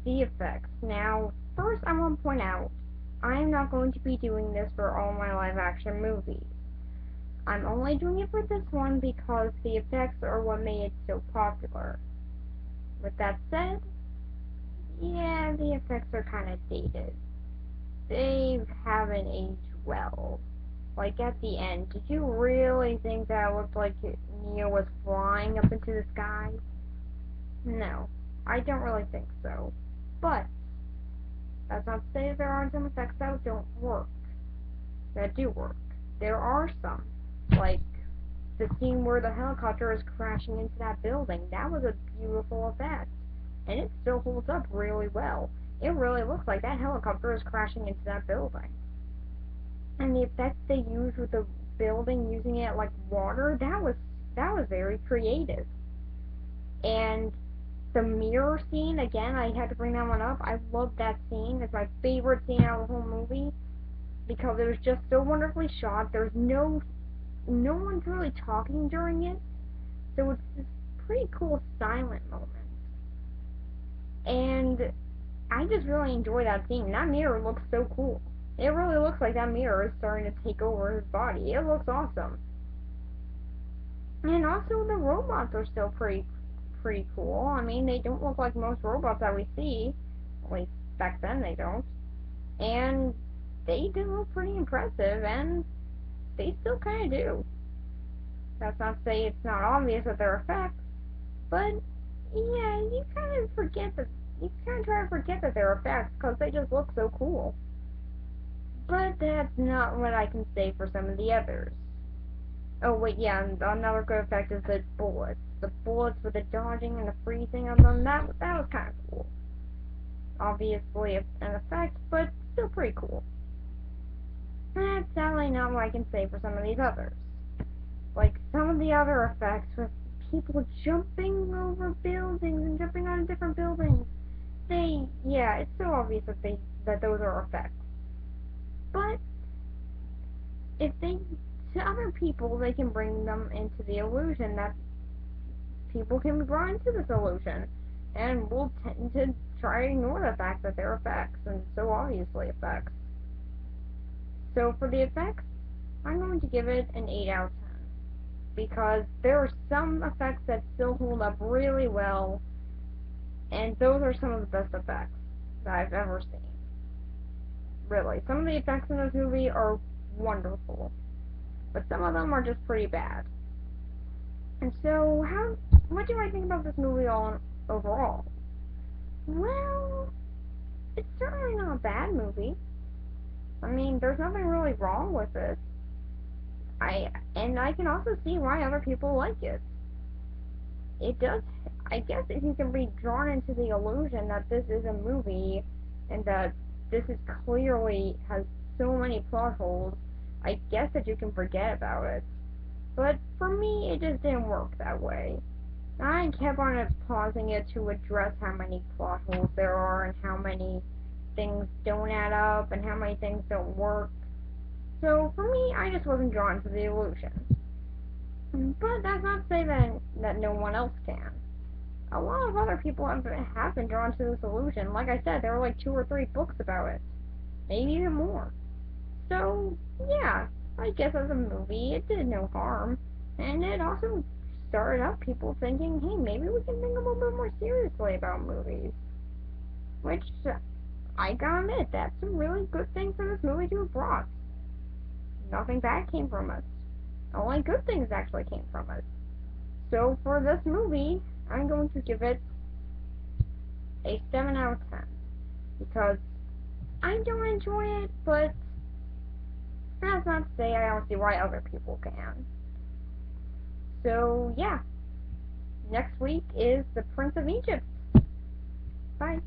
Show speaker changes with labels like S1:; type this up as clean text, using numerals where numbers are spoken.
S1: the effects. Now, first I want to point out, I am not going to be doing this for all my live action movies. I'm only doing it for this one because the effects are what made it so popular. With that said, yeah, the effects are kind of dated. They haven't aged well. Like at the end, did you really think that looked like Neo was flying up into the sky? No, I don't really think so. But that's not to say that there aren't some effects that don't work. That do work. There are some. Like the scene where the helicopter is crashing into that building. That was a beautiful effect. And it still holds up really well. It really looks like that helicopter is crashing into that building. And the effects they used with the building using it like water, that was very creative. And the mirror scene, again, I had to bring that one up. I love that scene. It's my favorite scene out of the whole movie because it was just so wonderfully shot. There's no one's really talking during it, so it's this pretty cool silent moment. And I just really enjoy that scene. That mirror looks so cool. It really looks like that mirror is starting to take over his body. It looks awesome. And also the robots are still pretty cool. I mean, they don't look like most robots that we see. At least back then they don't. And they do look pretty impressive, and they still kind of do. That's not to say it's not obvious that they're effects, but yeah, you kind of try to forget that they're effects because they just look so cool. But that's not what I can say for some of the others. Oh wait, yeah, and another good effect is the bullets. The bullets with the dodging and the freezing of them, that was kind of cool. Obviously an effect, but still pretty cool. That's sadly not what I can say for some of these others. Like some of the other effects with people jumping over buildings and jumping on different buildings. It's so obvious that those are effects. But if they to other people, they can bring them into the illusion that people can be brought into this illusion, and we'll tend to try to ignore the fact that they're effects, and so obviously effects. So for the effects, I'm going to give it an 8 out of 10, because there are some effects that still hold up really well, and those are some of the best effects that I've ever seen. Really, some of the effects in this movie are wonderful, but some of them are just pretty bad. And so, what do I think about this movie overall? Well, it's certainly not a bad movie. I mean, there's nothing really wrong with it. I can also see why other people like it. It does, I guess, if you can be drawn into the illusion that this is a movie and that this is clearly has so many plot holes, I guess that you can forget about it. But for me, it just didn't work that way. I kept on pausing it to address how many plot holes there are and how many things don't add up and how many things don't work. So for me, I just wasn't drawn to the illusion. But that's not to say that no one else can. A lot of other people have been drawn to this illusion. Like I said, there were like 2 or 3 books about it. Maybe even more. So, yeah, I guess as a movie, it did no harm. And it also started up people thinking, hey, maybe we can think a little bit more seriously about movies. Which, I gotta admit, that's a really good thing for this movie to have brought. Nothing bad came from it. Only good things actually came from it. So for this movie, I'm going to give it a 7 out of 10. Because I don't enjoy it, but that's not to say I don't see why other people can. So, yeah. Next week is The Prince of Egypt. Bye.